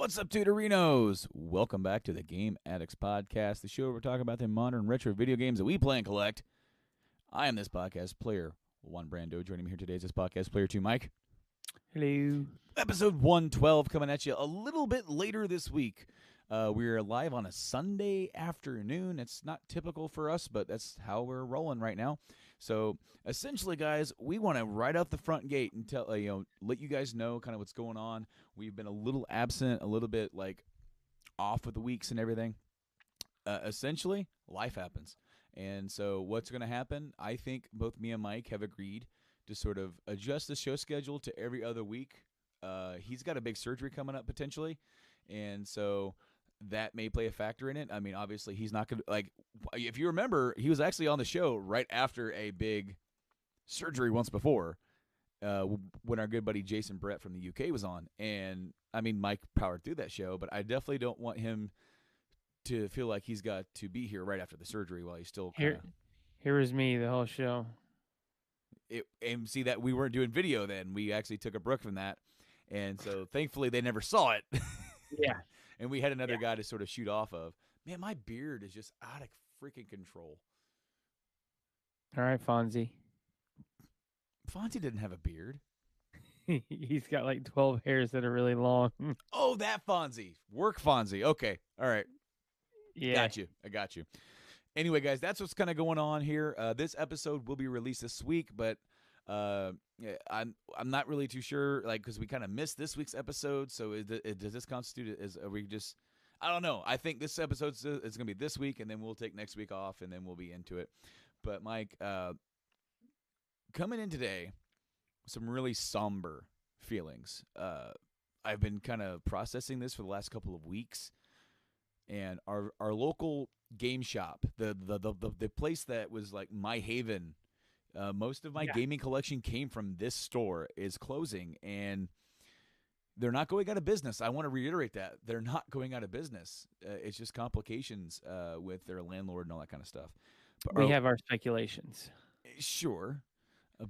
What's up, Tutorinos? Welcome back to the Game Addicts podcast, the show where we're talking about the modern retro video games that we play and collect. I am this podcast player, one Brando. Joining me here today is this podcast player, two Mike. Hello. Episode 112 coming at you a little bit later this week. We're live on a Sunday afternoon. It's not typical for us, but that's how we're rolling right now. So essentially, guys, we want to right out the front gate and tell let you guys know kind of what's going on. We've been a little absent, a little bit like off with the weeks and everything. Essentially, life happens, and so what's going to happen? I think both me and Mike have agreed to sort of adjust the show schedule to every other week. He's got a big surgery coming up potentially, and so that may play a factor in it. I mean, obviously, he's not going to, like, if you remember, he was actually on the show right after a big surgery once before when our good buddy Jason Brett from the UK was on. And, I mean, Mike powered through that show, but I definitely don't want him to feel like he's got to be here right after the surgery while he's still kind of... Here was me the whole show. And see that we weren't doing video then. We actually took a break from that. And so, thankfully, they never saw it. Yeah. And we had another guy to sort of shoot off of. Man, my beard is just out of freaking control. All right, Fonzie. Fonzie didn't have a beard. He's got like 12 hairs that are really long. Oh, that Fonzie. Work Fonzie. Okay. All right. Yeah. I got you. Anyway, guys, that's what's kind of going on here. This episode will be released this week, but I'm not really too sure, like, because we kind of missed this week's episode. So does this constitute as are we just? I don't know. I think this episode is going to be this week, and then we'll take next week off, and then we'll be into it. But Mike, coming in today, some really somber feelings. I've been kind of processing this for the last couple of weeks, and our local game shop, the place that was like my haven. Most of my gaming collection came from this store is closing, and they're not going out of business. I want to reiterate that. They're not going out of business. It's just complications with their landlord and all that kind of stuff. But we have our speculations. Sure,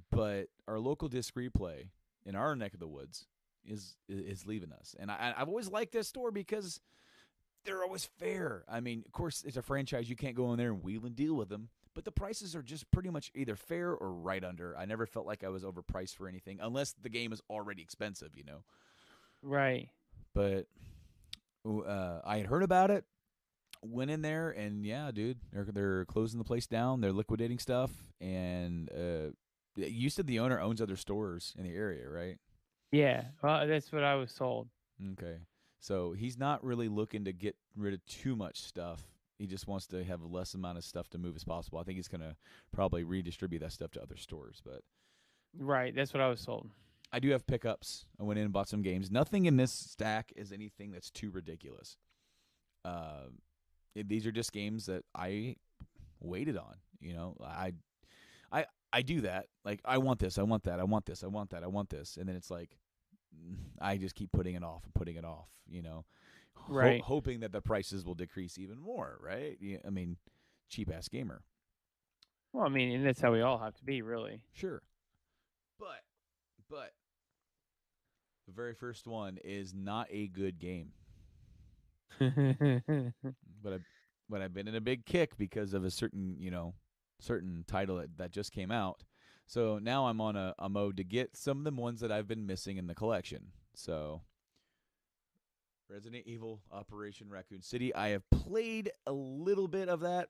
but our local disc replay in our neck of the woods is leaving us. And I've always liked this store because they're always fair. I mean, of course, it's a franchise. You can't go in there and wheel and deal with them. But the prices are just pretty much either fair or right under. I never felt like I was overpriced for anything, unless the game is already expensive, you know. Right. But I had heard about it, went in there, and yeah, dude, they're closing the place down. They're liquidating stuff, and you said the owner owns other stores in the area, right? Yeah, well, that's what I was told. Okay, so he's not really looking to get rid of too much stuff. He just wants to have less amount of stuff to move as possible. I think he's going to probably redistribute that stuff to other stores. But right, that's what I was told. I do have pickups. I went in and bought some games. Nothing in this stack is anything that's too ridiculous. These are just games that I waited on. You know, I do that. Like, I want this, I want that, I want this, I want that, I want this. And then it's like, I just keep putting it off and putting it off, you know. Right. Hoping that the prices will decrease even more, right? Yeah, I mean, cheap-ass gamer. Well, I mean, and that's how we all have to be, really. Sure. But the very first one is not a good game. But I've been in a big kick because of a certain title that just came out. So now I'm on a mode to get some of the ones that I've been missing in the collection. So Resident Evil Operation Raccoon City. I have played a little bit of that,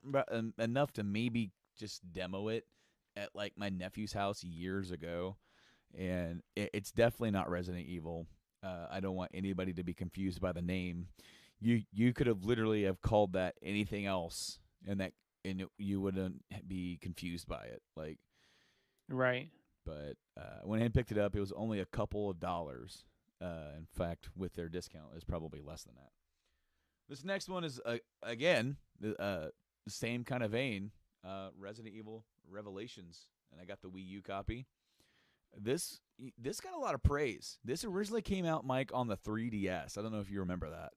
enough to maybe just demo it at like my nephew's house years ago, and it's definitely not Resident Evil. I don't want anybody to be confused by the name. You could have literally have called that anything else, you wouldn't be confused by it. Like, Right. but I went ahead and picked it up. It was only a couple of dollars. In fact, with their discount, it's probably less than that. This next one is again the same kind of vein. Resident Evil Revelations, and I got the Wii U copy. This this got a lot of praise. This originally came out, Mike, on the 3DS. I don't know if you remember that.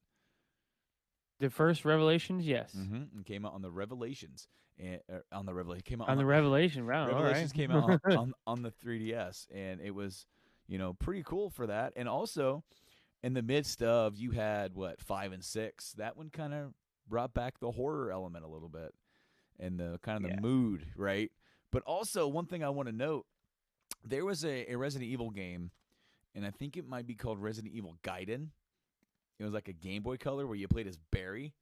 The first Revelations, yes. Mm-hmm. It came out on the Revelations, and on the Revelation came out On the Revelation, wow, all right. Revelations came out on the 3DS, and it was pretty cool for that. And also, in the midst of you had what 5 and 6, that one kind of brought back the horror element a little bit and the kind of the Yeah. mood, right? But also, one thing I want to note, there was a Resident Evil game, and I think it might be called Resident Evil Gaiden. It was like a Game Boy Color where you played as Barry,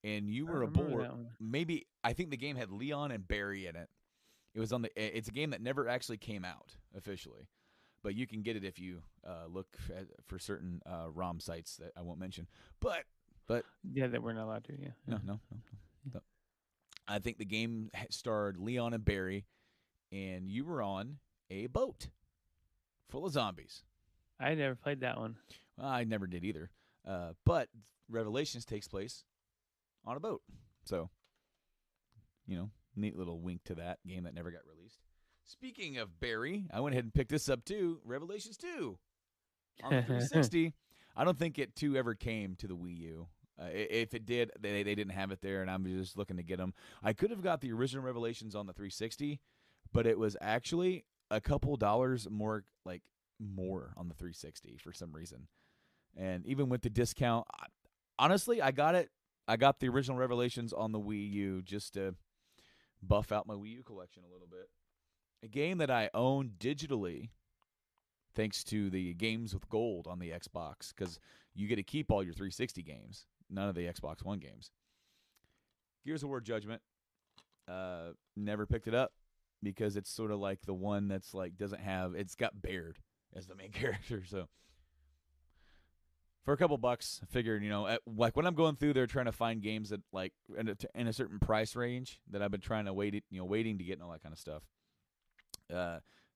and you I were a remember boy. that one. Maybe I think the game had Leon and Barry in it. It was on the. It's a game that never actually came out officially, but you can get it if you look for certain ROM sites that I won't mention. But Yeah, that we're not allowed to, yeah. no. I think the game starred Leon and Barry, and you were on a boat full of zombies. I never played that one. Well, I never did either. But Revelations takes place on a boat. So, neat little wink to that game that never got released. Speaking of Barry, I went ahead and picked this up too. Revelations 2 on the 360. I don't think it 2 ever came to the Wii U. If it did, they didn't have it there, and I'm just looking to get them. I could have got the original Revelations on the 360, but it was actually a couple dollars more on the 360 for some reason. And even with the discount, honestly, I got it. I got the original Revelations on the Wii U just to buff out my Wii U collection a little bit. A game that I own digitally, thanks to the games with gold on the Xbox, because you get to keep all your 360 games, none of the Xbox One games. Gears of War Judgment. Never picked it up because it's sort of like the one that's like it's got Baird as the main character, so. For a couple bucks, I figured, like when I'm going through there trying to find games that like in a certain price range that I've been trying to waiting to get and all that kind of stuff.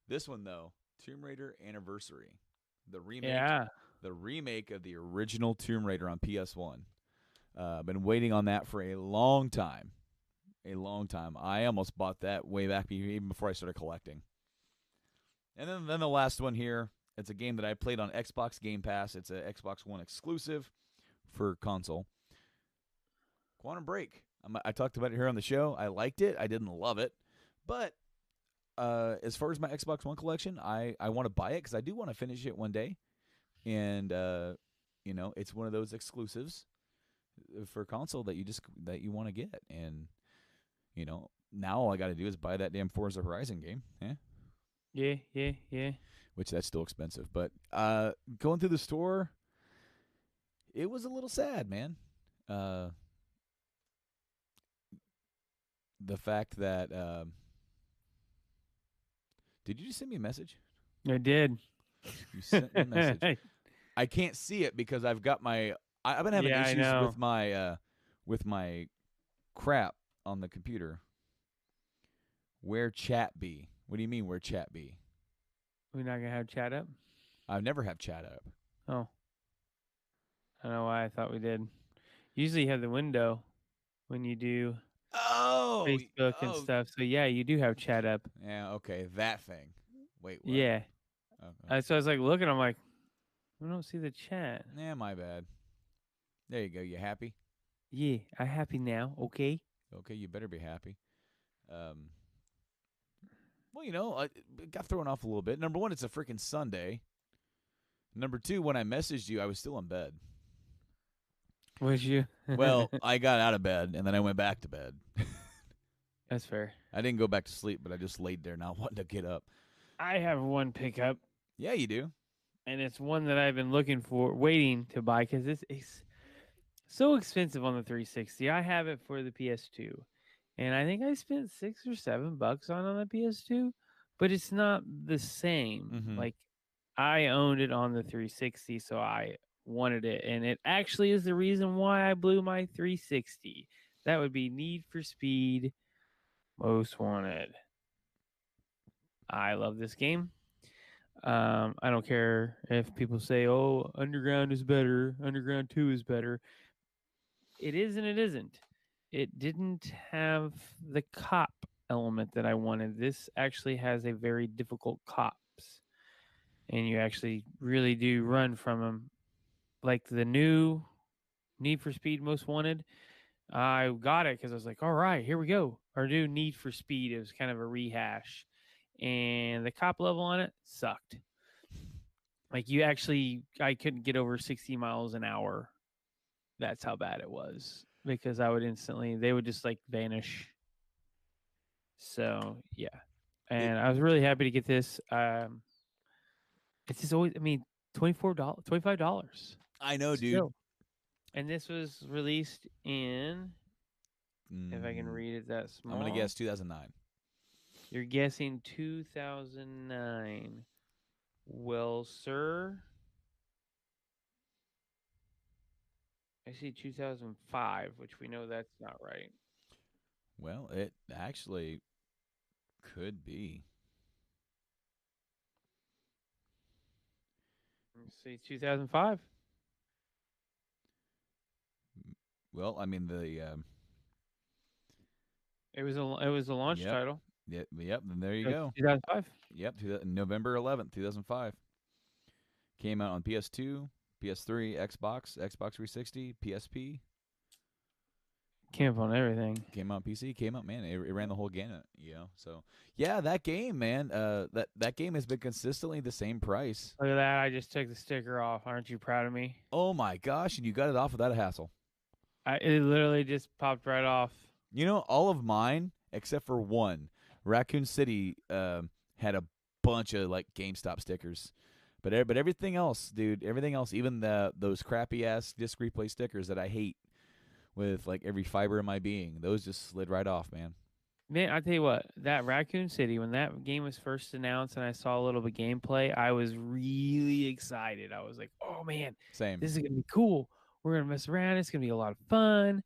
This one though, Tomb Raider Anniversary, the remake of the original Tomb Raider on PS1. Been waiting on that for a long time, I almost bought that way back even before I started collecting. And then the last one here. It's a game that I played on Xbox Game Pass. It's an Xbox One exclusive for console. Quantum Break. I talked about it here on the show. I liked it. I didn't love it. But as far as my Xbox One collection, I want to buy it because I do want to finish it one day. And, it's one of those exclusives for console that you want to get. And, now all I got to do is buy that damn Forza Horizon game. Yeah. Which that's still expensive. But going through the store, it was a little sad, man. The fact that did you just send me a message? I did. You sent me a message. I can't see it because I've got I've been having issues with my crap on the computer. Where chat be? What do you mean where chat be? We're not going to have chat up? I never have chat up. Oh. I don't know why I thought we did. Usually you have the window when you do Facebook and stuff. So, yeah, you do have chat up. Yeah, okay. That thing. Wait, what? Yeah. Okay. So I was like looking. I'm like, I don't see the chat. Yeah, my bad. There you go. You happy? Yeah, I'm happy now. Okay. Okay, you better be happy. Well, I got thrown off a little bit. Number one, it's a freaking Sunday. Number two, when I messaged you, I was still in bed. Was you? Well, I got out of bed, and then I went back to bed. That's fair. I didn't go back to sleep, but I just laid there not wanting to get up. I have one pickup. Yeah, you do. And it's one that I've been waiting to buy because it's so expensive on the 360. I have it for the PS2. And I think I spent $6 or $7 on the PS2, but it's not the same. Mm-hmm. Like I owned it on the 360, so I wanted it, and it actually is the reason why I blew my 360. That would be Need for Speed Most Wanted. I love this game. I don't care if people say, "Oh, Underground is better. Underground 2 is better." It is and it isn't. It didn't have the cop element that I wanted. This actually has a very difficult cops, and you actually really do run from them. Like the new Need for Speed Most Wanted, I got it because I was like, all right, here we go. Our new Need for Speed. It was kind of a rehash, and the cop level on it sucked. Like I couldn't get over 60 miles an hour. That's how bad it was because they would just like vanish. So yeah, It, and I was really happy to get this. It's just always, $25. I know, dude. Still, and this was released in, if I can read it that small. I'm gonna guess 2009. You're guessing 2009. Well, sir, I see 2005, which we know that's not right. Well, it actually could be. Let's see, 2005. Well, I mean the. It was a launch title. Yep. And there you go. 2005. Yep. November 11th, 2005. Came out on PS2, PS3, Xbox 360, PSP. Came up on everything. Came out on PC. Came out, man. It ran the whole gamut. So yeah, that game, man. That game has been consistently the same price. Look at that! I just took the sticker off. Aren't you proud of me? Oh my gosh! And you got it off without a hassle. It literally just popped right off. All of mine except for one, Raccoon City, had a bunch of like GameStop stickers. But everything else, dude, even those crappy ass disc replay stickers that I hate with like every fiber in my being, those just slid right off, man. Man, I tell you what, that Raccoon City, when that game was first announced and I saw a little bit of gameplay, I was really excited. I was like, oh man, Same. this is gonna be cool. We're gonna mess around. It's gonna be a lot of fun.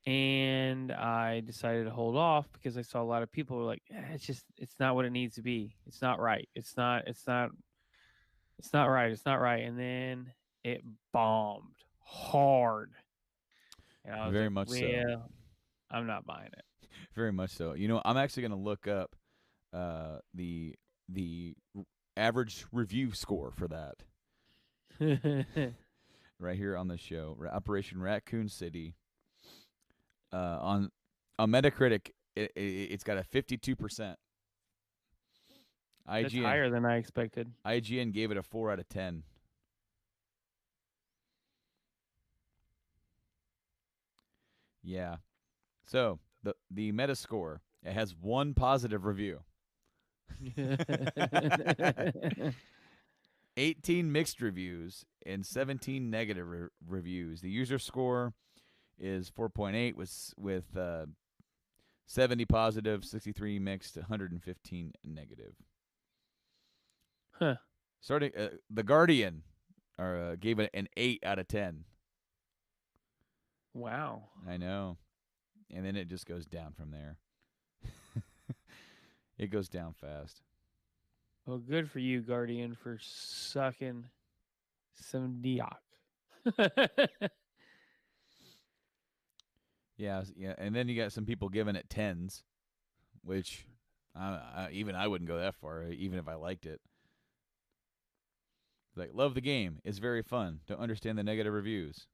And I decided to hold off because I saw a lot of people were like, it's not what it needs to be. It's not right. It's not right. It's not right. And then it bombed hard. And I was Very like, much so. I'm not buying it. Very much so. I'm actually going to look up the average review score for that right here on the show. Operation Raccoon City. On Metacritic, it's got a 52%. That's higher than I expected. IGN gave it a 4 out of 10. Yeah. So the Metascore, it has one positive review. 18 mixed reviews and 17 negative reviews. The user score is 4.8 with 70 positive, 63 mixed, 115 negative. Huh. Starting The Guardian gave it an 8 out of 10. Wow. I know. And then it just goes down from there. It goes down fast. Well, good for you, Guardian, for sucking some diok. Yeah, and then you got some people giving it 10s, which even I wouldn't go that far, even if I liked it. Like, love the game. It's very fun. Don't understand the negative reviews.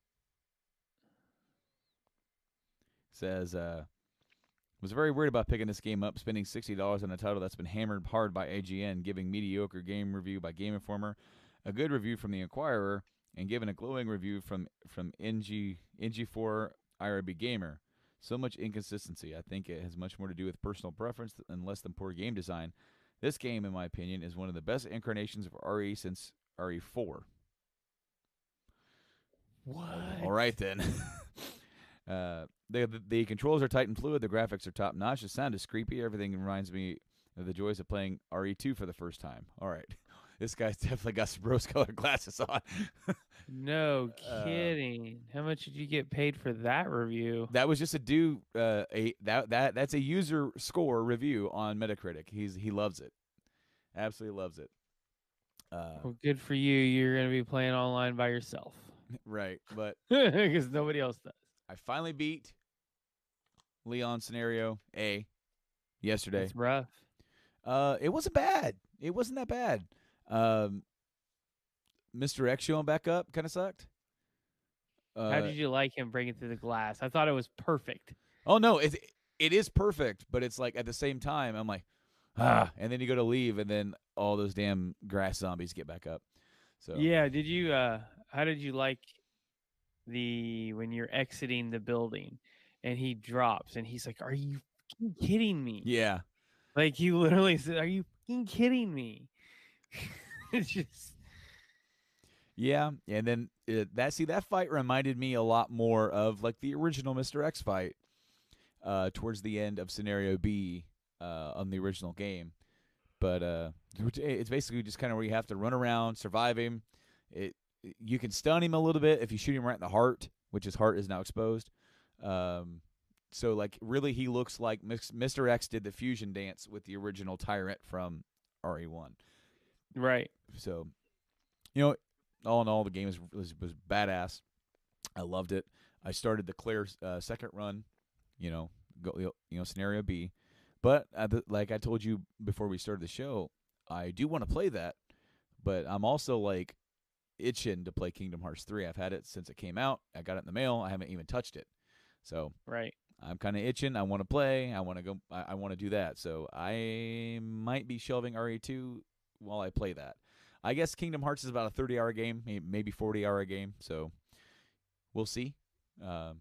Says, was very worried about picking this game up, spending $60 on a title that's been hammered hard by IGN, giving mediocre game review by Game Informer, a good review from the Inquirer, and given a glowing review from NG4 R.I.P Gamer. So much inconsistency. I think it has much more to do with personal preference and less than poor game design. This game, in my opinion, is one of the best incarnations of RE since RE4. What? All right, then. The controls are tight and fluid. The graphics are top notch. The sound is creepy. Everything reminds me of the joys of playing RE2 for the first time. All right. This guy's definitely got some rose-colored glasses on. No uh, kidding. How much did you get paid for that review? that was just a that's a user score review on Metacritic. He loves it, absolutely loves it. Well, good for you. You're gonna be playing online by yourself Right, but because nobody else does. I finally beat Leon Scenario A yesterday. That's rough. It wasn't bad. It wasn't that bad. Um, Mr. X showing back up kind of sucked. How Uh, did you like him breaking through the glass? I thought it was perfect. oh no, it is perfect, but it's like at the same time I'm like, and then you go to leave, and then all those damn grass zombies get back up. So Yeah. Did you? How did you like the when you're exiting the building, and he drops, and he's like, "Are you fucking kidding me?" yeah, Like he literally said, "Are you fucking kidding me?" It's just yeah, and then that fight reminded me a lot more of like the original Mr. X fight towards the end of Scenario B on the original game. But it's basically just kind of where you have to run around, survive him. It You can stun him a little bit if you shoot him right in the heart, which his heart is now exposed. Um, so like really, he looks like Mr. X did the fusion dance with the original Tyrant from RE1. right. So you know, all in all, the game was badass. I loved it. I started the clear second run. You know, scenario B. But like I told you before we started the show, I do want to play that, but I'm also like itching to play Kingdom Hearts 3. I've had it since it came out. I got it in the mail. I haven't even touched it. So Right. I'm kind of itching. I want to play. I want to go. I want to do that. So I might be shelving RE2 while I play that. I guess Kingdom Hearts is about a 30-hour game, maybe 40-hour game. So we'll see. Um,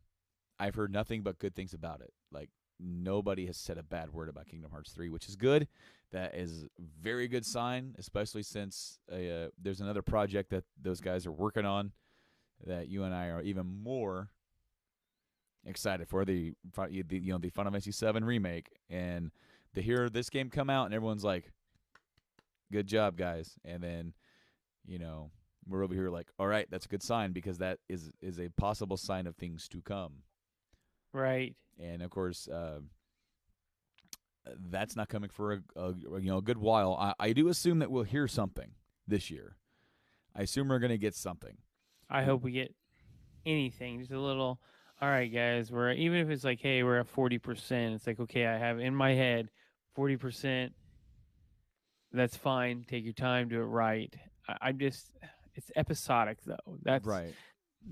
I've heard nothing but good things about it. Like nobody has said a bad word about Kingdom Hearts 3, which is good. That is a very good sign, especially since there's another project that those guys are working on that you and I are even more excited for the the Final Fantasy VII remake, and to hear this game come out and everyone's like, "Good job, guys," and then we're over here like, "All right, that's a good sign because that is a possible sign of things to come." Right. And of course, that's not coming for a good while. I do assume that we'll hear something this year. I assume we're going to get something. I hope we get anything, just a little. All right, guys. We're even if it's like, hey, we're at 40%. It's like, okay, I have in my head 40%. That's fine. Take your time, do it right. I'm just, it's episodic though. Right.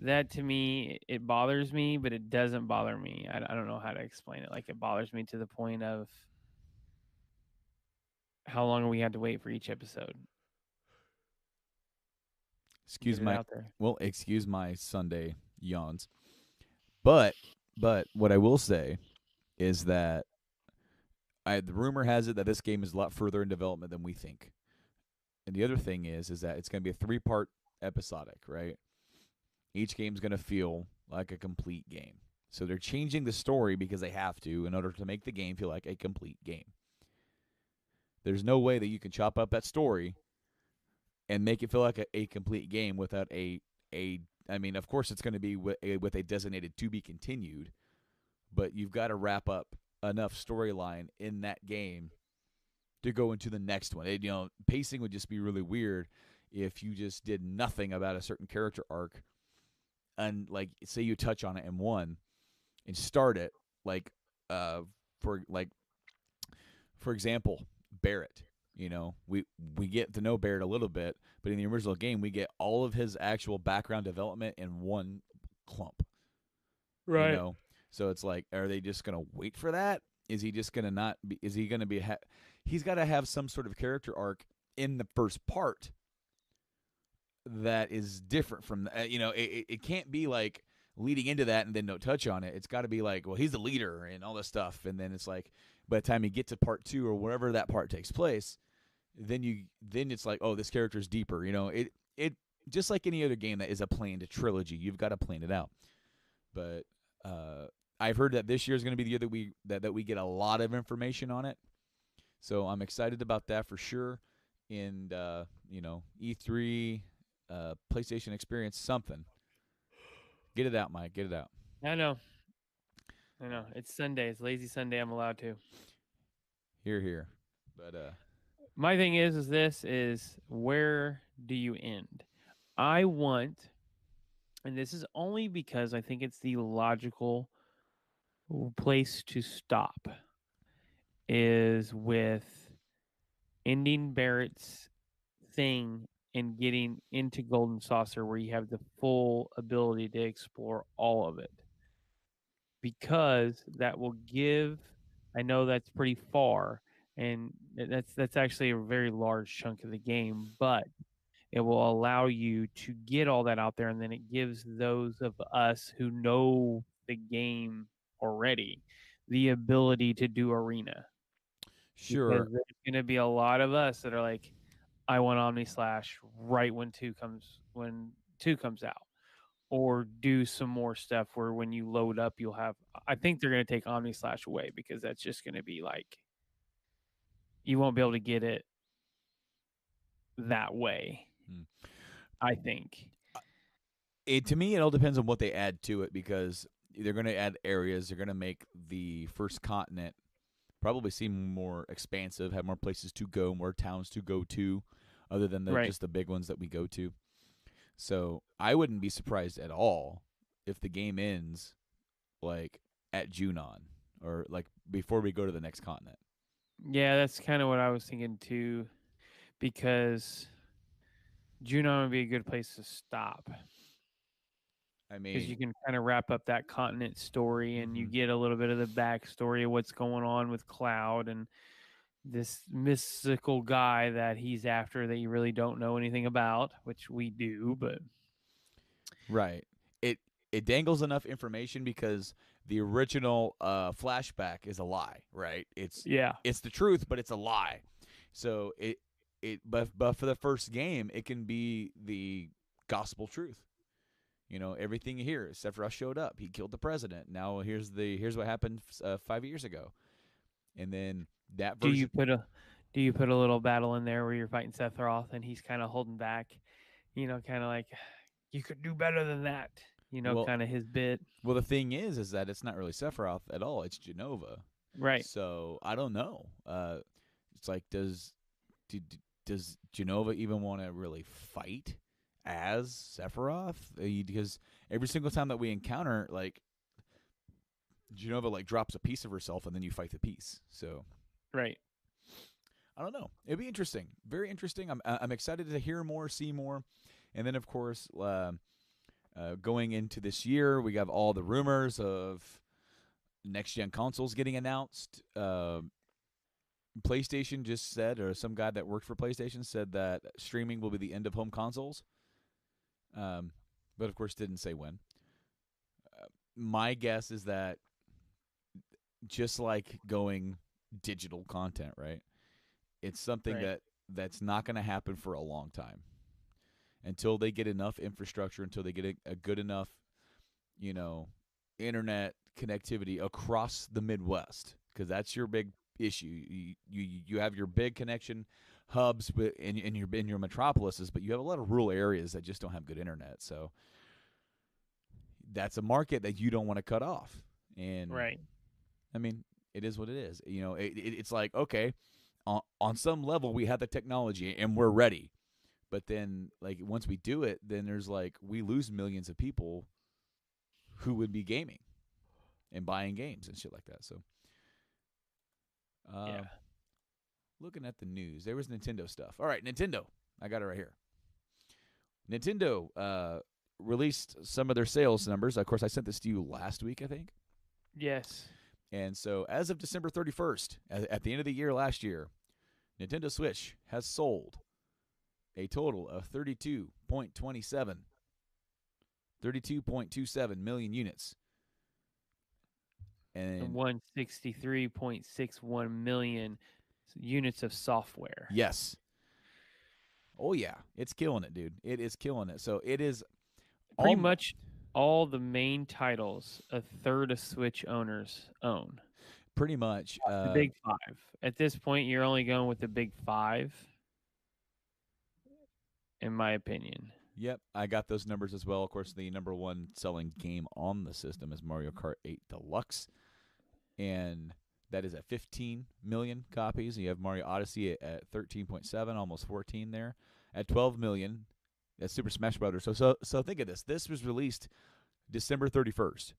That to me, it bothers me, but it doesn't bother me. I don't know how to explain it. Like it bothers me to the point of how long we had to wait for each episode. Excuse Get it my out there. excuse my Sunday yawns. But what I will say is that the rumor has it that this game is a lot further in development than we think. And the other thing is that it's going to be a 3-part episodic, right? Each game's going to feel like a complete game. So they're changing the story because they have to in order to make the game feel like a complete game. There's no way that you can chop up that story and make it feel like a complete game without I mean, of course it's going to be with a designated to be continued, but you've got to wrap up enough storyline in that game to go into the next one. Pacing would just be really weird if you just did nothing about a certain character arc and like say you touch on it in one and start it like for example, Barrett. We get to know Barrett a little bit, but in the original game, we get all of his actual background development in one clump. You Right. know, so it's like, are they just gonna wait for that? Is he just gonna not be? Is he gonna be? He's got to have some sort of character arc in the first part that is different from it can't be like leading into that and then no touch on it. It's got to be like, well, he's the leader and all this stuff, and then it's like by the time you get to part 2 or wherever that part takes place, then it's like, oh, this character's deeper. It just like any other game that is a planned trilogy, you've got to plan it out. But I've heard that this year is going to be the year that we get a lot of information on it, so I'm excited about that for sure. in E3, PlayStation Experience, something. Get it out, Mike. Get it out. I know. I know. Uh, It's Sunday. It's lazy Sunday. I'm allowed to. here, here. But My thing is this is where do you end? I want, and this is only because I think it's the logical place to stop, is with ending Barrett's thing and getting into Golden Saucer where you have the full ability to explore all of it. Because that will give, I know that's pretty far, and that's actually a very large chunk of the game, but it will allow you to get all that out there, and then it gives those of us who know the game already the ability to do arena, because sure, there's going to be a lot of us that are like, I want Omni Slash right when two comes out, or do some more stuff where when you load up, you'll have. I think they're going to take Omni Slash away because that's just going to be like you won't be able to get it that way. hmm. I think. To me, it all depends on what they add to it because they're going to add areas. They're going to make the first continent probably seem more expansive, have more places to go, more towns to go to, other than Right. just the big ones that we go to. So I wouldn't be surprised at all if the game ends like at Junon or like before we go to the next continent. Yeah, that's kind of what I was thinking too, because Junon would be a good place to stop I because mean, you can kind of wrap up that continent story and you mm-hmm. get a little bit of the backstory of what's going on with Cloud and this mystical guy that he's after that you really don't know anything about, which we do, but Right. It dangles enough information because the original flashback is a lie, right? yeah, It's the truth, but it's a lie. So but for the first game, it can be the gospel truth. Everything you hear. Sephiroth showed up. He killed the president. Now here's what happened 5 years ago, and then that do you version. put a do you put a little battle in there where you're fighting Sephiroth and he's kind of holding back, kind of like you could do better than that, Well, kind of his bit, the thing is that it's not really Sephiroth at all. It's Genova. right? So I don't know. It's like do, does Genova even want to really fight as Sephiroth? Because every single time that we encounter, like Genova, like drops a piece of herself, and then you fight the piece. So Right. I don't know. It'd be interesting, very interesting. I'm excited to hear more, see more, and then of course, going into this year, we have all the rumors of next gen consoles getting announced. PlayStation just said, or some guy that worked for PlayStation said that streaming will be the end of home consoles. But of course, didn't say when. My guess is that just like going digital content, right? It's something Right. that's not going to happen for a long time until they get enough infrastructure, until they get a good enough, you know, internet connectivity across the Midwest, because that's your big issue. You have your big connection hubs in your metropolises, but you have a lot of rural areas that just don't have good internet. So that's a market that you don't want to cut off. And Right. I mean, it is what it is. It's like, okay, on some level we have the technology and we're ready. But then, like, once we do it, then there's like we lose millions of people who would be gaming and buying games and shit like that. So, Yeah. uh, looking at the news, there was Nintendo stuff. All right, Nintendo, I got it right here. Nintendo released some of their sales numbers. Of course, I sent this to you last week, I think. Yes. And so, as of December 31st, at the end of the year last year, Nintendo Switch has sold a total of 32.27 million units. And And 163.61 million units of software. yes, oh yeah, it's killing it, dude. It is killing it. So it is Pretty all much all the main titles a third of Switch owners own. pretty much. The big five. At this point, you're only going with the big five. in my opinion. Yep, I got those numbers as well. Of course, the number one selling game on the system is Mario Kart 8 Deluxe, and that is at 15 million copies. You have Mario Odyssey at 13.7, almost 14 there. At 12 million, that's Super Smash Brothers. So think of this. This was released December 31st.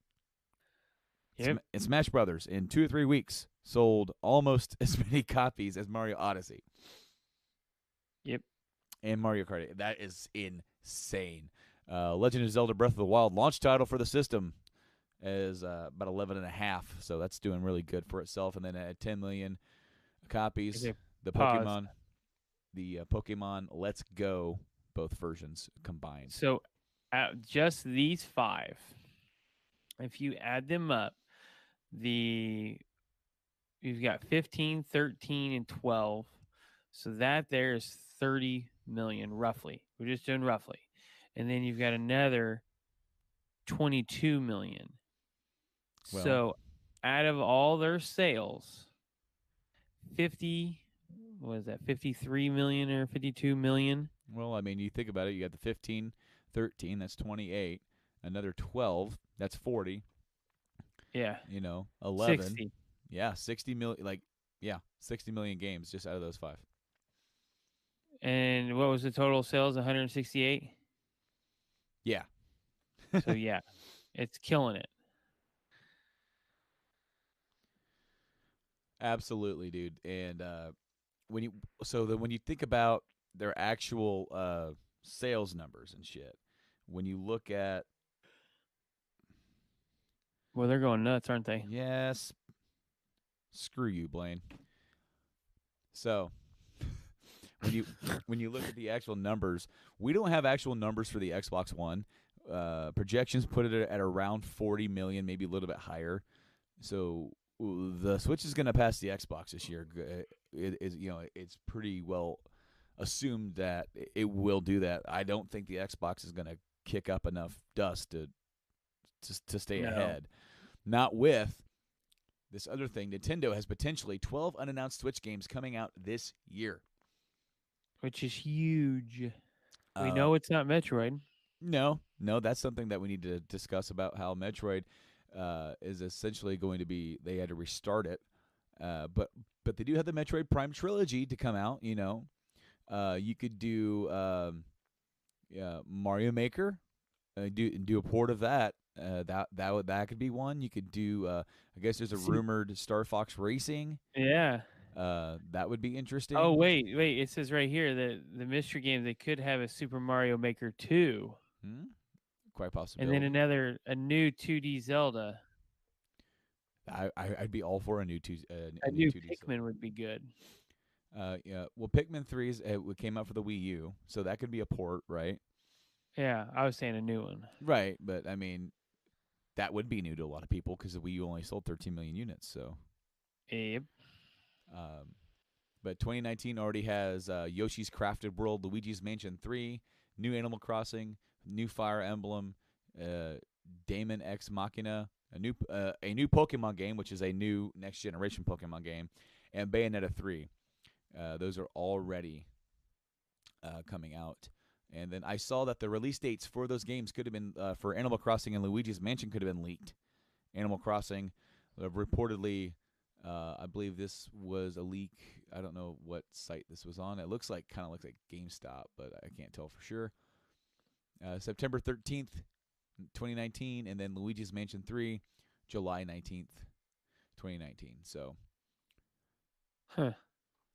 Yep. And Smash Brothers in 2 or 3 weeks sold almost as many copies as Mario Odyssey Yep. and Mario Kart 8. That is insane. Legend of Zelda Breath of the Wild launch title for the system is about 11.5, so that's doing really good for itself. And then at 10 million copies, Okay. the Pause. Pokemon Let's Go, both versions combined. So, just these 5, if you add them up, you've got 15, 13, and 12. So that there's 30 million roughly. We're just doing roughly. And then you've got another 22 million. Well, so out of all their sales, 50, what is that, 53 million or 52 million? Well, I mean, you think about it. You got the 15, 13, that's 28. Another 12, that's 40. Yeah. 11. 60. Yeah, 60 million. 60 million games just out of those 5. And what was the total sales? 168? Yeah. So, yeah, it's killing it. Absolutely, dude. And when you think about their actual sales numbers and shit, when you look at Well, they're going nuts, aren't they? yes, screw you, Blaine. So when you look at the actual numbers, we don't have actual numbers for the Xbox One. Projections put it at around 40 million, maybe a little bit higher. So the Switch is going to pass the Xbox this year. It's pretty well assumed that it will do that. I don't think the Xbox is going to kick up enough dust to stay No. ahead. Not with this other thing. Nintendo has potentially 12 unannounced Switch games coming out this year, Which is huge. We Uh, know it's not Metroid. No, that's something that we need to discuss about how Metroid is essentially going to be. They had to restart it, but they do have the Metroid Prime trilogy to come out. You could do Mario Maker, do a port of that. That could be one. You could do. I guess there's a rumored Star Fox Racing. Yeah. That would be interesting. Oh, wait. It says right here that the mystery game, they could have a Super Mario Maker 2. Quite possible. And then a new 2D Zelda. I'd be all for a new A new 2D Pikmin Zelda. would be good. Yeah. Well, Pikmin 3 came out for the Wii U, so that could be a port, right? Yeah, I was saying a new one. Right, but I mean, that would be new to a lot of people because the Wii U only sold 13 million units. So, Yep. but 2019 already has Yoshi's Crafted World, Luigi's Mansion 3, new Animal Crossing, new Fire Emblem, Daemon X Machina, a new Pokemon game, which is a new next generation Pokemon game, and Bayonetta 3. Those are already coming out. And then I saw that the release dates for those games could have been for Animal Crossing and Luigi's Mansion could have been leaked. Animal Crossing reportedly, I believe this was a leak. I don't know what site this was on. It kind of looks like GameStop, but I can't tell for sure. September 13th, 2019, and then Luigi's Mansion 3, July 19th, 2019. So, Huh.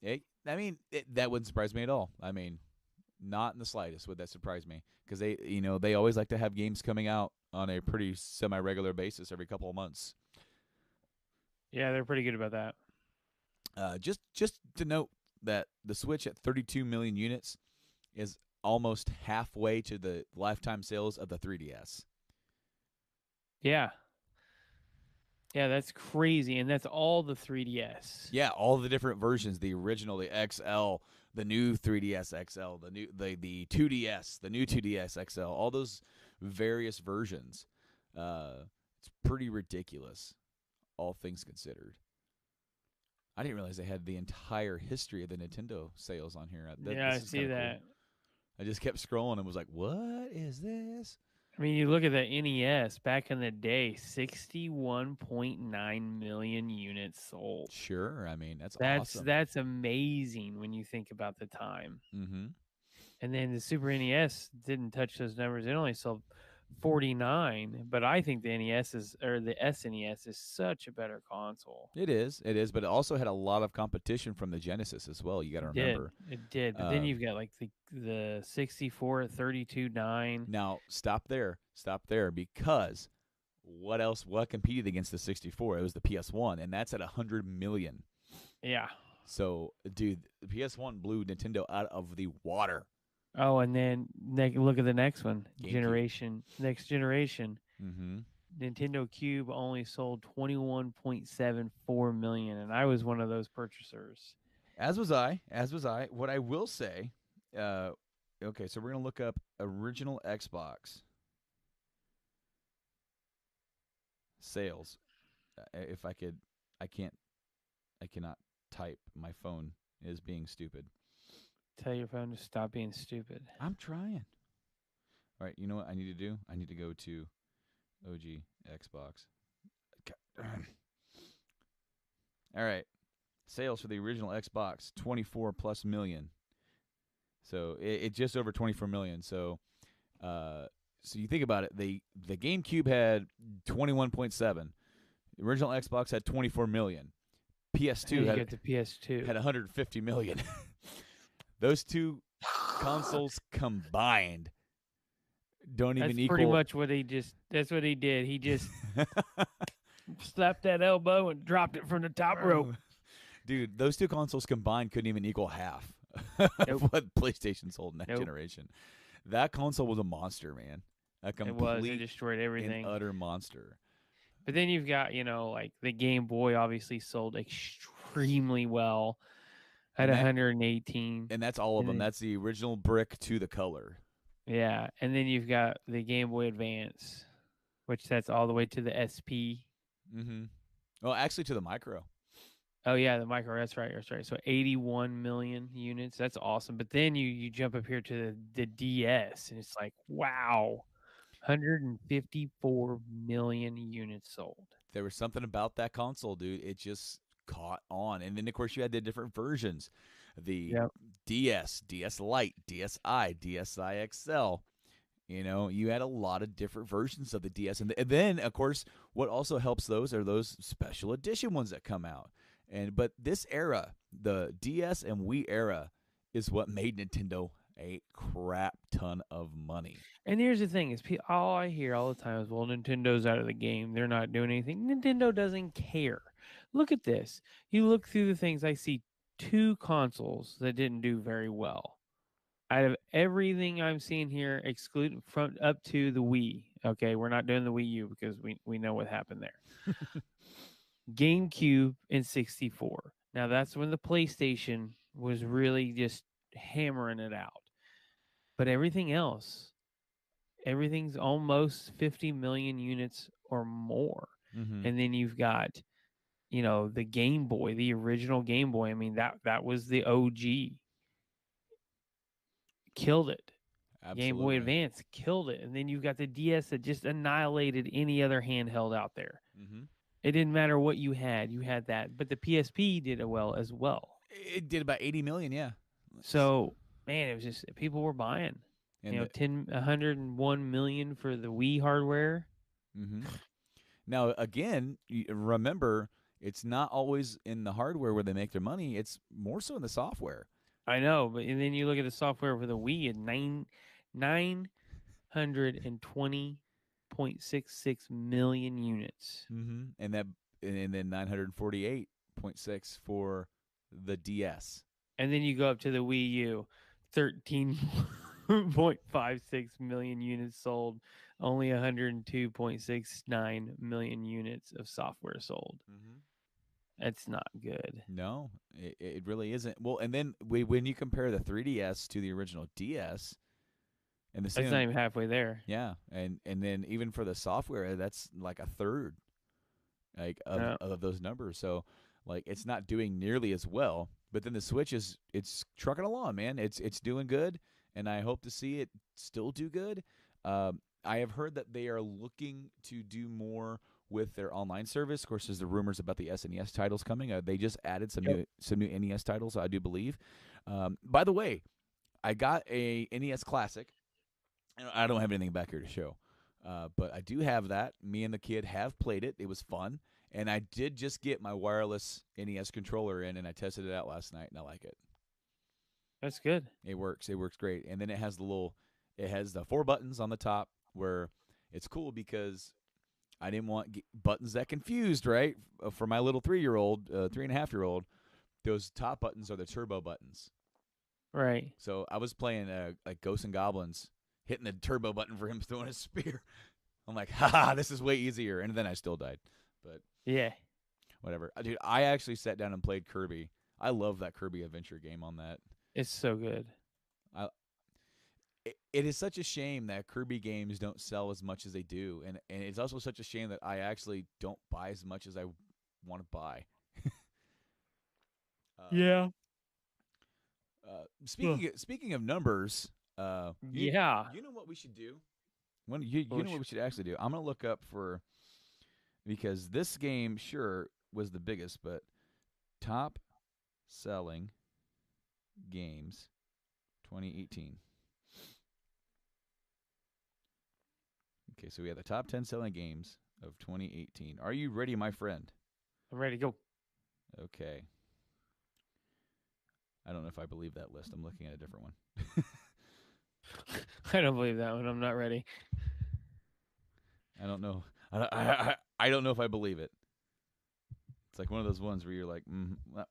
That wouldn't surprise me at all. I mean, not in the slightest would that surprise me because they always like to have games coming out on a pretty semi-regular basis every couple of months. Yeah, they're pretty good about that. Just to note that the Switch at 32 million units is almost halfway to the lifetime sales of the 3DS. Yeah. Yeah, that's crazy, and that's all the 3DS. Yeah, all the different versions, the original, the XL, the new 3DS XL, the 2DS, the new 2DS XL, all those various versions. It's pretty ridiculous, all things considered. I didn't realize they had the entire history of the Nintendo sales on here. Yeah, I see that. Cool. I just kept scrolling and was like, "What is this?" I mean, you look at the NES back in the day, 61.9 million units sold. Sure, I mean that's That's awesome. that's amazing when you think about the time. Mm-hmm. And then the Super NES didn't touch those numbers. It only sold 49, but I think the NES is or the SNES is such a better console. It is, but it also had a lot of competition from the Genesis as well. You got to It did. remember. It did. But then Um, you've got like the 64 32.9. Now, stop there, because what else? What competed against the 64? It was the PS1, and that's at 100 million. Yeah. So, dude, the PS1 blew Nintendo out of the water. Oh, and then look at the next one. GameCube. Next generation. Mm-hmm. Nintendo Cube only sold 21.74 million, and I was one of those purchasers. As was I. As was I. What I will say, uh, okay, so we're gonna look up original Xbox sales. If I could, I can't. I cannot type. My phone is being stupid. Tell your phone to stop being stupid. I'm trying. All right, you know what I need to do? I need to go to OG Xbox. All right, sales for the original Xbox 24 plus million. So it just over 24 million. So you think about it, the GameCube had 21.7. The original Xbox had 24 million. And PS2 you get the PS2. had 150 million. Those two consoles combined don't That's even equal. pretty much what that's what he did. He just slapped that elbow and dropped it from the top rope. Dude, those two consoles combined couldn't even equal half of what PlayStation sold in that generation. That console was a monster, man. A complete It destroyed everything. and utter monster. But then you've got, like the Game Boy obviously sold extremely well at 118. And that's all of them. That's the original brick to the color. Yeah. And then you've got the Game Boy Advance, which that's all the way to the SP. Mm-hmm. Well, actually to the micro. Oh, yeah, the micro. That's right. That's right. So 81 million units. That's awesome. But then you jump up here to the DS, and it's like, wow, 154 million units sold. There was something about that console, dude. It just caught on. And then, of course, you had the different versions. The DS, DS Lite, DSi, DSi XL. You had a lot of different versions of the DS. And then, of course, what also helps those are those special edition ones that come out. But this era, the DS and Wii era, is what made Nintendo a crap ton of money. And here's the thing: is all I hear all the time is, "Well, Nintendo's out of the game. They're not doing anything." Nintendo doesn't care. Look at this. You look through the things. I see 2 consoles that didn't do very well. Out of everything I'm seeing here, excluding from up to the Wii. Okay, we're not doing the Wii U because we know what happened there. GameCube and 64. Now that's when the PlayStation was really just hammering it out. But everything's almost 50 million units or more. Mm-hmm. And then you've got, the Game Boy, the original Game Boy. I mean, that was the OG. Killed it. Absolutely. Game Boy Advance killed it. And then you've got the DS that just annihilated any other handheld out there. Mm-hmm. It didn't matter what you had that. But the PSP did it well as well. It did about 80 million, yeah. So, man, it was just people were buying. And 101 million for the Wii hardware. Mm-hmm. Now, again, remember, it's not always in the hardware where they make their money. It's more so in the software. I know, but and then you look at the software for the Wii at 920.66 million units. Mm-hmm. And then 948.6 for the DS. And then you go up to the Wii U, 13.56 million units sold, only 102.69 million units of software sold. Mm-hmm. That's not good. No, it really isn't. Well, and then when you compare the 3DS to the original DS, and that's not even halfway there. Yeah, and then even for the software, that's like a third, of those numbers. So, it's not doing nearly as well. But then the Switch it's trucking along, man. It's doing good, and I hope to see it still do good. I have heard that they are looking to do more with their online service. Of course, there's the rumors about the SNES titles coming. They just added Yep. some new NES titles, I do believe. By the way, I got a NES Classic. I don't have anything back here to show, but I do have that. Me and the kid have played it. It was fun, and I did just get my wireless NES controller in, and I tested it out last night, and I like it. That's good. It works. It works great. And then it has the 4 buttons on the top where it's cool because I didn't want buttons that confused, right? For my little 3-year-old, 3.5-year-old, those top buttons are the turbo buttons. Right. So I was playing like Ghosts and Goblins, hitting the turbo button for him throwing a spear. I'm like, haha, this is way easier. And then I still died. But Yeah. whatever. Dude, I actually sat down and played Kirby. I love that Kirby adventure game on that. It's so good. I, it is such a shame that Kirby games don't sell as much as they do. And it's also such a shame that I actually don't buy as much as I want to buy. Yeah. Speaking of numbers, Yeah. you know what we should do? Oh, You know what we should actually do? I'm gonna look up because this game sure was the biggest, but top selling games 2018. Okay, so we have the top 10 selling games of 2018. Are you ready, my friend? I'm ready to go. Okay. I don't know if I believe that list. I'm looking at a different one. I don't believe that one. I'm not ready. I don't know. I don't know if I believe it. It's like one of those ones where you're like,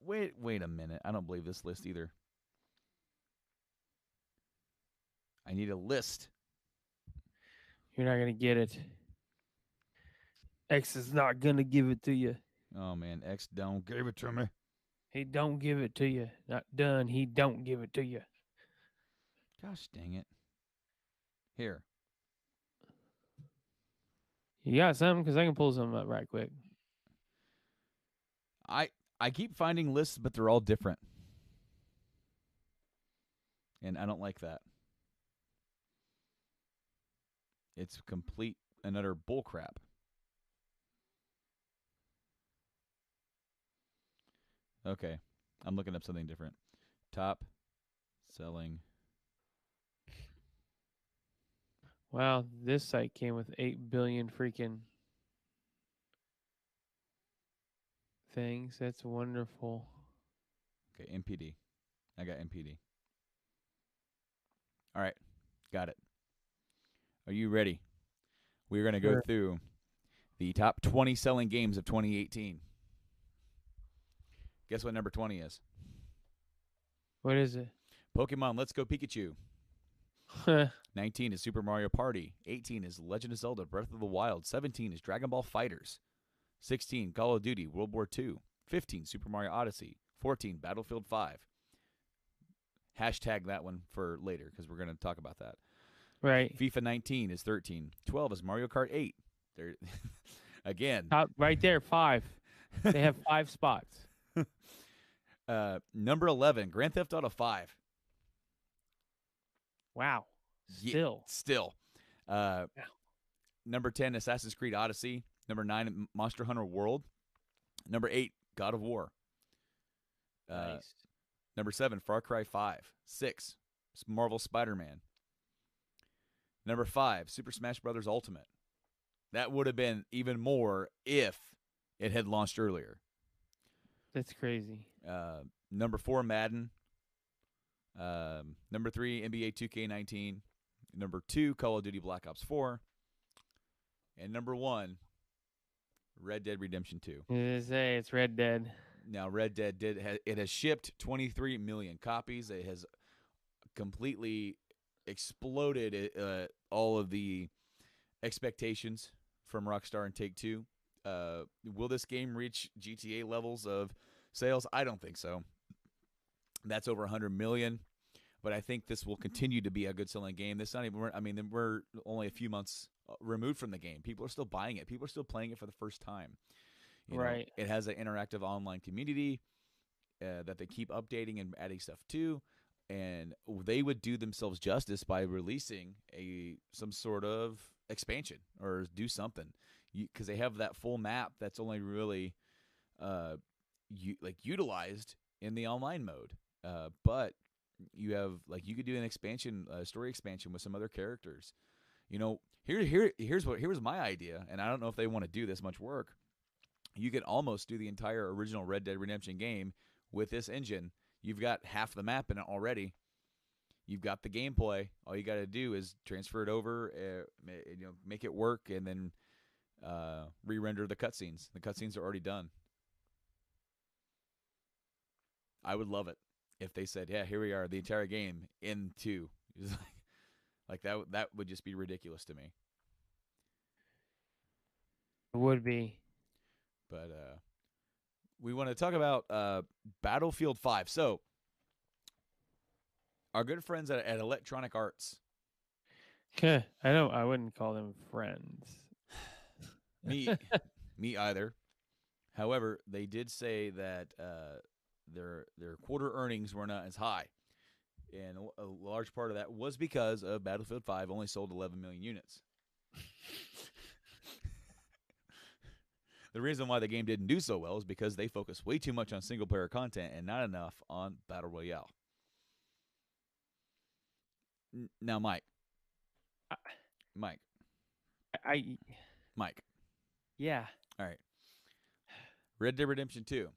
wait a minute. I don't believe this list either. I need a list. You're not gonna get it. X is not gonna give it to you. Oh man, X don't give it to me. He don't give it to you. Not done. He don't give it to you. Gosh dang it. Here. You got something? Because I can pull something up right quick. I keep finding lists, but they're all different. And I don't like that. It's complete and utter bullcrap. Okay. I'm looking up something different. Top selling. Wow, this site came with 8 billion freaking things. That's wonderful. Okay, MPD. I got MPD. All right. Got it. Are you ready? We're going to go Sure. through the top 20 selling games of 2018. Guess what number 20 is? What is it? Pokemon Let's Go Pikachu. 19 is Super Mario Party. 18 is Legend of Zelda Breath of the Wild. 17 is Dragon Ball FighterZ. 16, Call of Duty World War II. 15, Super Mario Odyssey. 14, Battlefield 5. Hashtag that one for later because we're going to talk about that. Right. FIFA 19 is 13. 12 is Mario Kart 8. There, again. Top right there, 5. They have 5 spots. Number 11, Grand Theft Auto 5. Wow. Still. Still. Number 10, Assassin's Creed Odyssey. Number 9, Monster Hunter World. Number 8, God of War. Nice. Number 7, Far Cry 5. 6, Marvel Spider-Man. Number 5, Super Smash Bros. Ultimate. That would have been even more if it had launched earlier. That's crazy. Number 4, Madden. Number 3, NBA 2K19. Number 2, Call of Duty Black Ops 4. And number 1, Red Dead Redemption 2. Say it's Red Dead. Now, Red Dead it has shipped 23 million copies. It has completely exploded all of the expectations from Rockstar and Take-Two. Will this game reach GTA levels of sales? I don't think so. That's over 100 million. But I think this will continue to be a good selling game. This not even. I mean, we're only a few months removed from the game. People are still buying it. People are still playing it for the first time. You know, Right. it has an interactive online community that they keep updating and adding stuff to. and they would do themselves justice by releasing some sort of expansion or do something, because they have that full map that's only really uh, utilized in the online mode. But you have you could do an expansion, story expansion with some other characters. Here's my idea, and I don't know if they want to do this much work. You could almost do the entire original Red Dead Redemption game with this engine. You've got half the map in it already. You've got the gameplay. All you got to do is transfer it over, make it work, and then re-render the cutscenes. The cutscenes are already done. I would love it if they said, "Yeah, here we are, the entire game in 2." Like that. That would just be ridiculous to me. It would be. But we want to talk about Battlefield 5. So, our good friends at Electronic Arts. I wouldn't call them friends. Me either. However, they did say that their quarter earnings were not as high, and a large part of that was because of Battlefield 5 only sold 11 million units. The reason why the game didn't do so well is because they focused way too much on single-player content and not enough on Battle Royale. Now, Mike. Yeah. All right. Red Dead Redemption 2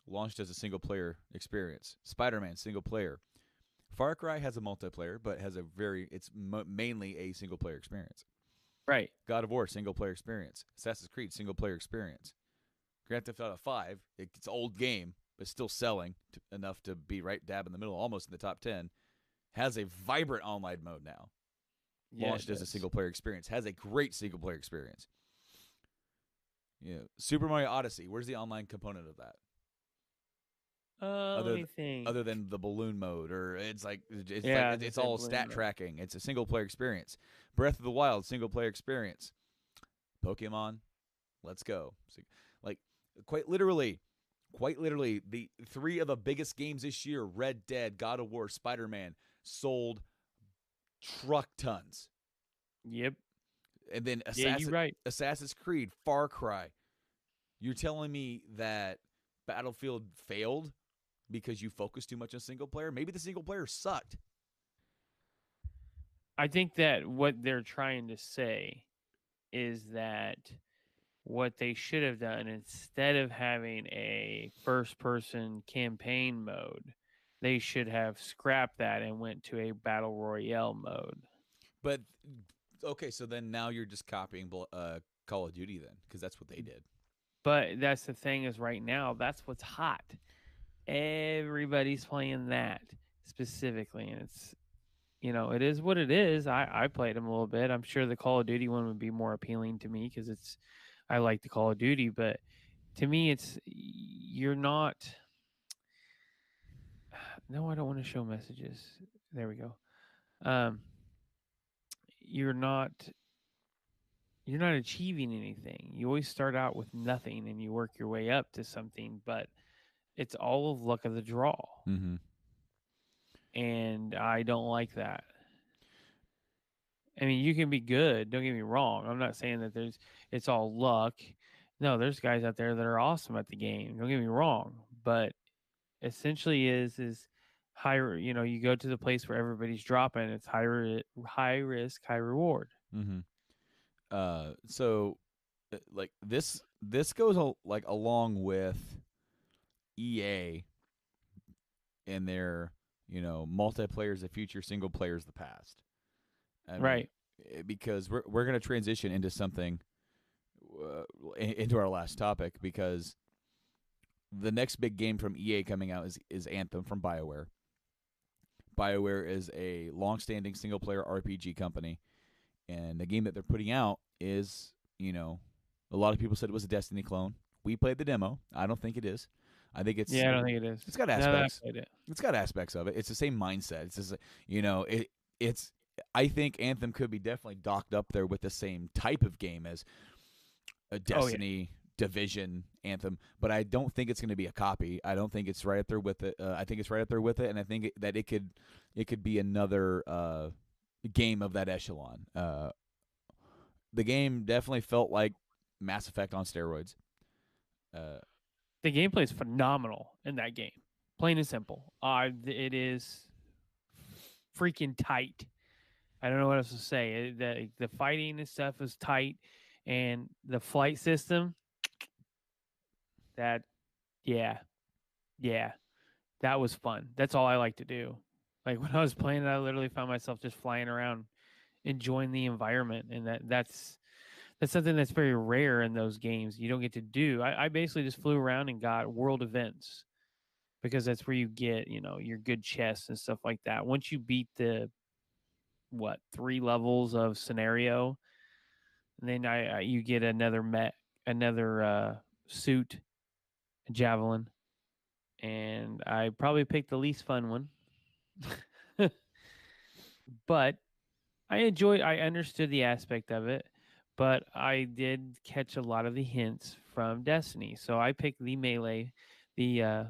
launched as a single-player experience. Spider-Man, single-player. Far Cry has a multiplayer, but it's mainly a single-player experience. Right. God of War, single-player experience. Assassin's Creed, single-player experience. Grand Theft Auto 5, it's an old game, but still selling enough to be right dab in the middle, almost in the top 10, has a vibrant online mode now. Yeah, launched as a single-player experience. Has a great single-player experience. Super Mario Odyssey, where's the online component of that? Let me think. Other than the balloon mode, or it's all stat mode. tracking. It's a single-player experience. Breath of the Wild, single-player experience. Pokemon, let's go. Quite literally, the 3 of the biggest games this year, Red Dead, God of War, Spider-Man, sold truck tons. Yep. And then you're right. Assassin's Creed, Far Cry. You're telling me that Battlefield failed because you focused too much on single player? Maybe the single player sucked. I think that what they're trying to say is that what they should have done, instead of having a first-person campaign mode, they should have scrapped that and went to a battle royale mode. But okay, so then now you're just copying Call of Duty then, because that's what they did. But that's the thing, is right now that's what's hot. Everybody's playing that specifically, and it's it is what it is. I played them a little bit. I'm sure the Call of Duty one would be more appealing to me because I like the Call of Duty, but to me you're not. No, I don't want to show messages. There we go. You're not achieving anything. You always start out with nothing and you work your way up to something, but it's all of luck of the draw. Mm-hmm. And I don't like that. I mean, you can be good. Don't get me wrong. I'm not saying that it's all luck. No, there's guys out there that are awesome at the game. Don't get me wrong. But essentially is high. You go to the place where everybody's dropping. It's high risk, high reward. Mm-hmm. So, this goes along with EA and their multiplayer is the future, single player is the past. Right. Because we're going to transition into something into our last topic, because the next big game from EA coming out is Anthem from BioWare. BioWare is a long-standing single-player RPG company, and the game that they're putting out is, a lot of people said it was a Destiny clone. We played the demo. I don't think it is. I think it's. Yeah, I don't think it is. It's got aspects. It's got aspects of it. It's the same mindset. It's just, it's. I think Anthem could be definitely docked up there with the same type of game as a Destiny, Division, Anthem, but I don't think it's going to be a copy. I don't think it's right up there with it. I think it's right up there with it, and I think that it could be another game of that echelon. The game definitely felt like Mass Effect on steroids. Uh, The gameplay is phenomenal in that game. Plain and simple. It is freaking tight. I don't know what else to say. The fighting and stuff is tight, and the flight system. That yeah, yeah, that was fun. That's all I like to do. Like when I was playing it, I literally found myself just flying around, enjoying the environment, and that's something that's very rare in those games. You don't get to do. I basically just flew around and got world events because that's where you get your good chests and stuff like that. Once you beat the what 3 levels of scenario, and then you get another suit, a javelin, and I probably picked the least fun one. But I understood the aspect of it, but I did catch a lot of the hints from Destiny. So I picked the melee, the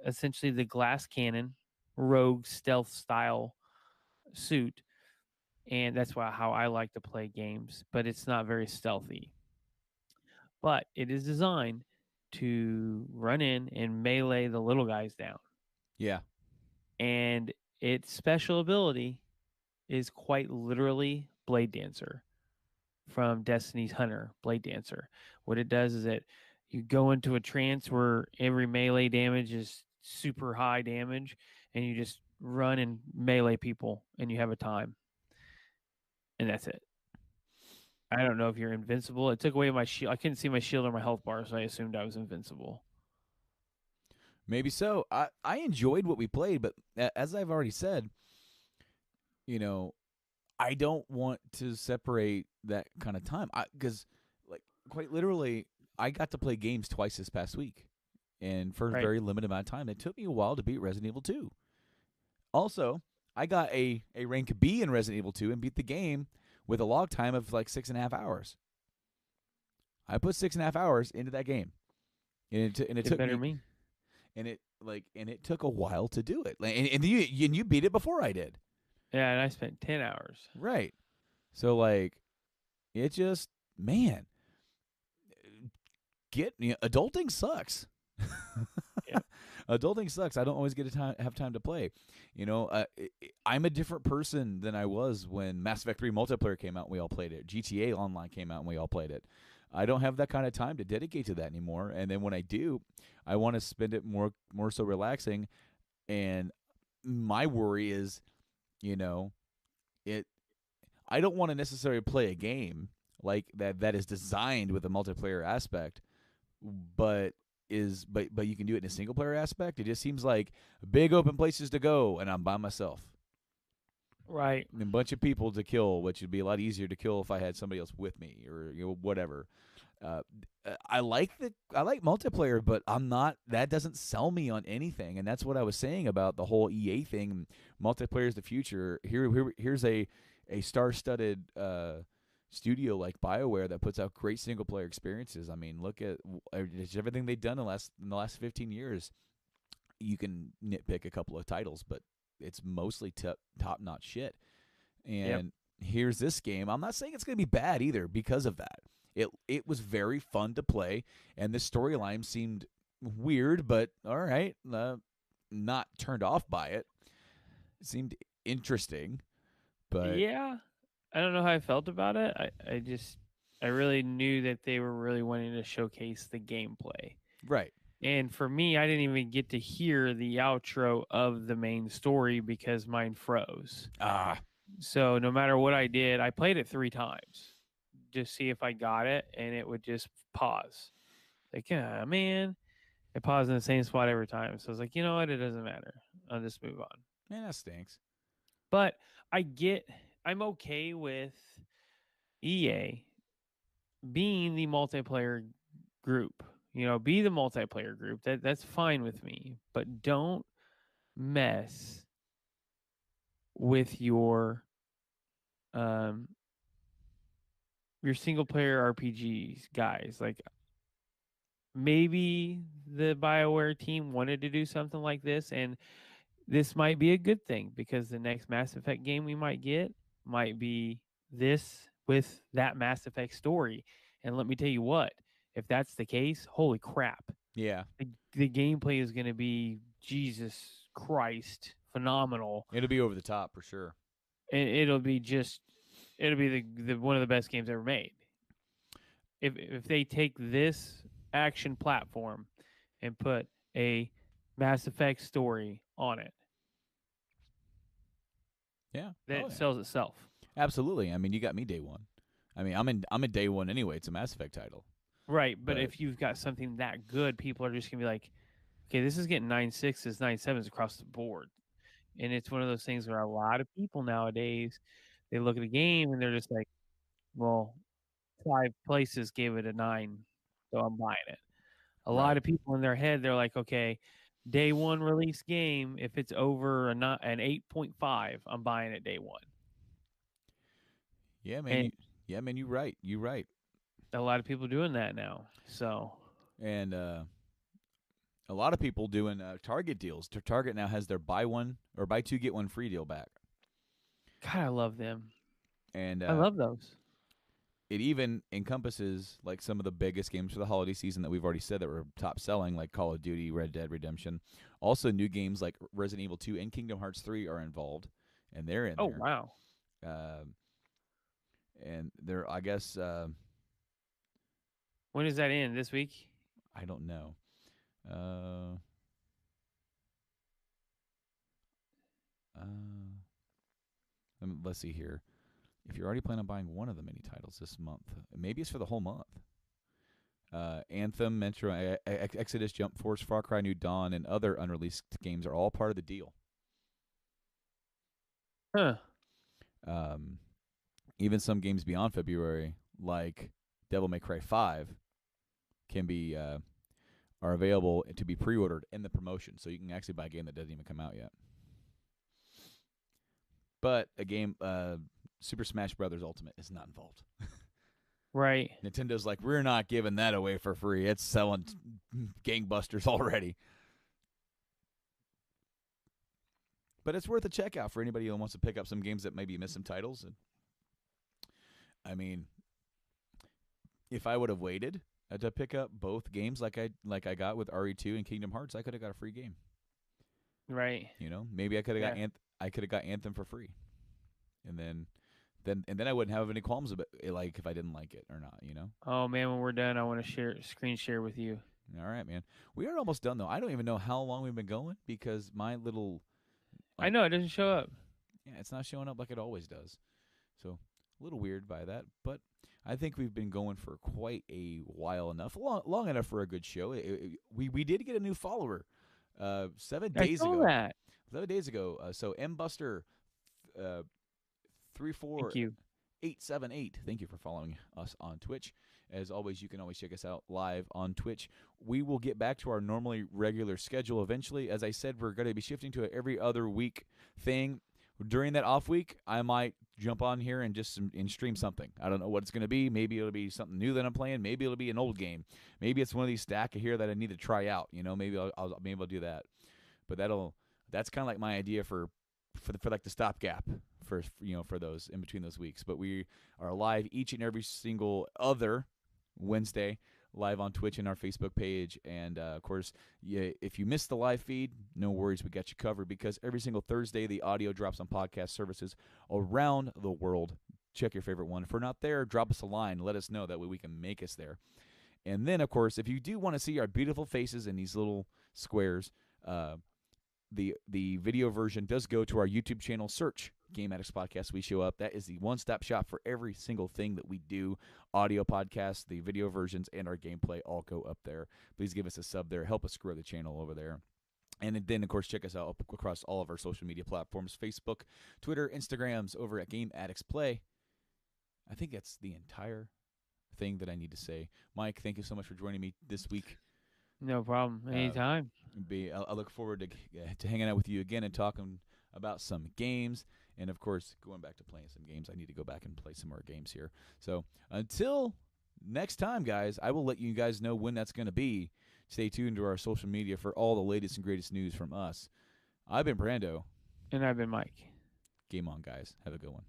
essentially the glass cannon rogue stealth style suit, and that's how I like to play games, but it's not very stealthy. But it is designed to run in and melee the little guys down. yeah, And its special ability is quite literally Blade Dancer from Destiny's Hunter, Blade Dancer. What it does is that you go into a trance where every melee damage is super high damage, and you just run and melee people, and you have a time, and that's it. I don't know if you're invincible. It took away my shield. I couldn't see my shield or my health bar, so I assumed I was invincible. maybe so. I enjoyed what we played, but as I've already said, you know, I don't want to separate that kind of time because, like, quite literally, I got to play games twice this past week, and for a Right. very limited amount of time. It took me a while to beat Resident Evil 2. Also, I got a rank B in Resident Evil 2 and beat the game with a log time of like 6.5 hours. I put 6.5 hours into that game, and it Did took better than me me. and it took a while to do it. And you beat it before I did, Yeah, and I spent 10 hours. right? So like, it just man, adulting sucks. Yep. Adulting sucks. I don't always get to have time to play. I'm a different person than I was when Mass Effect 3 multiplayer came out and we all played it. GTA Online came out and we all played it. I don't have that kind of time to dedicate to that anymore. And then when I do, I want to spend it more so relaxing. And my worry is, you know, it. I don't want to necessarily play a game like that is designed with a multiplayer aspect, but but you can do it in a single player aspect. It just seems like big open places to go, and I'm by myself. Right. And a bunch of people to kill, which would be a lot easier to kill if I had somebody else with me or whatever. Uh, I like multiplayer, but I'm not. That doesn't sell me on anything, and that's what I was saying about the whole EA thing. Multiplayer is the future. Here's a star-studded studio like BioWare that puts out great single-player experiences. I mean, look at everything they've done in the last 15 years. You can nitpick a couple of titles, but it's mostly top-notch shit. Yep. And here's this game. I'm not saying it's going to be bad either because of that. It was very fun to play, and the storyline seemed weird, but all right, not turned off by it. It seemed interesting, but Yeah. I don't know how I felt about it. I really knew that they were really wanting to showcase the gameplay. right. And for me, I didn't even get to hear the outro of the main story because mine froze. Ah, So no matter what I did, I played it 3 times just see if I got it, and it would just pause. Like, yeah, man, it paused in the same spot every time. So I was like, you know what? It doesn't matter. I'll just move on. man, that stinks. But I'm okay with EA being the multiplayer group. Be the multiplayer group. That's fine with me. But don't mess with um your single player RPGs, guys. Like maybe the BioWare team wanted to do something like this, and this might be a good thing because the next Mass Effect game we might get might be this with that Mass Effect story. And let me tell you what, if that's the case, holy crap. Yeah, The gameplay is going to be Jesus Christ phenomenal. it'll be over the top for sure. And it'll be the one of the best games ever made. If they take this action platform and put a Mass Effect story on it, Yeah. then Oh it yeah. sells itself. Absolutely. I mean, you got me day one. I mean, I'm in day one anyway. It's a Mass Effect title, Right, but but if you've got something that good, people are just gonna be like, okay, this is getting 9.6s, 9.7s across the board. And it's one of those things where a lot of people nowadays they look at the game and they're just like, well, 5 places gave it a 9, so I'm buying it. A lot right. of people in their head, they're like, okay, day one release game, if it's over an 8.5, I'm buying it day one. Yeah, man. And Yeah, man. You right. You right. a lot of people doing that now. So, And a lot of people doing Target deals. Target now has their buy one or buy two get one free deal back, God, I love them. and I love those. it even encompasses like some of the biggest games for the holiday season that we've already said that were top selling, like Call of Duty, Red Dead Redemption. Also, new games like Resident Evil 2 and Kingdom Hearts 3 are involved, and they're in Oh, there. wow. Um and they're, I guess, When does that end? This week? I don't know. Uh, let's see here. If you're already planning on buying one of the mini titles this month, maybe it's for the whole month. Anthem, Metro Exodus, Jump Force, Far Cry New Dawn, and other unreleased games are all part of the deal. Huh. Um, even some games beyond February, like Devil May Cry 5, can be are available to be pre-ordered in the promotion, so you can actually buy a game that doesn't even come out yet. But a game, Super Smash Brothers Ultimate, is not involved. Right. Nintendo's like, we're not giving that away for free. It's selling gangbusters already. But it's worth a check out for anybody who wants to pick up some games that maybe miss some titles. And I mean, if I would have waited to pick up both games like I got with RE2 and Kingdom Hearts, I could have got a free game. Right. You know, maybe I could have Yeah. got Anthem for free, and then I wouldn't have any qualms about it, like if I didn't like it or not. You know. Oh man, when we're done, I want to screen share with you. All right, man. We are almost done though. I don't even know how long we've been going because my little I like know it doesn't show up. yeah, it's not showing up like it always does. So a little weird by that, but I think we've been going for quite a while enough, long enough for a good show. We did get a new follower 7 I days saw ago. that. 7 days ago. So mbuster uh, three Thank four you. 878. Thank you for following us on Twitch. As always, you can always check us out live on Twitch. We will get back to our normally regular schedule eventually. As I said, we're going to be shifting to an every other week thing. During that off week, I might jump on here and just and stream something. I don't know what it's going to be. Maybe it'll be something new that I'm playing. Maybe it'll be an old game. Maybe it's one of these stack here that I need to try out. You know, maybe I'll do that. But that's kind of like my idea for like the stopgap for those in between those weeks. But we are live each and every single other Wednesday, live on Twitch and our Facebook page. And of course, if you missed the live feed, no worries, we got you covered because every single Thursday the audio drops on podcast services around the world. Check your favorite one. If we're not there, drop us a line. Let us know. That way we can make us there. And then, of course, if you do want to see our beautiful faces in these little squares, the video version does go to our YouTube channel. Search Game Addicts Podcast. We show up. That is the one-stop shop for every single thing that we do. Audio podcasts, the video versions, and our gameplay all go up there. Please give us a sub there. Help us grow the channel over there. And then, of course, check us out across all of our social media platforms, Facebook, Twitter, Instagrams, over at Game Addicts Play. I think that's the entire thing that I need to say. Mike, thank you so much for joining me this week. No problem. Anytime. I look forward to hanging out with you again and talking about some games. And, of course, going back to playing some games. I need to go back and play some more games here. So until next time, guys, I will let you guys know when that's going to be. Stay tuned to our social media for all the latest and greatest news from us. I've been Brando. And I've been Mike. Game on, guys. Have a good one.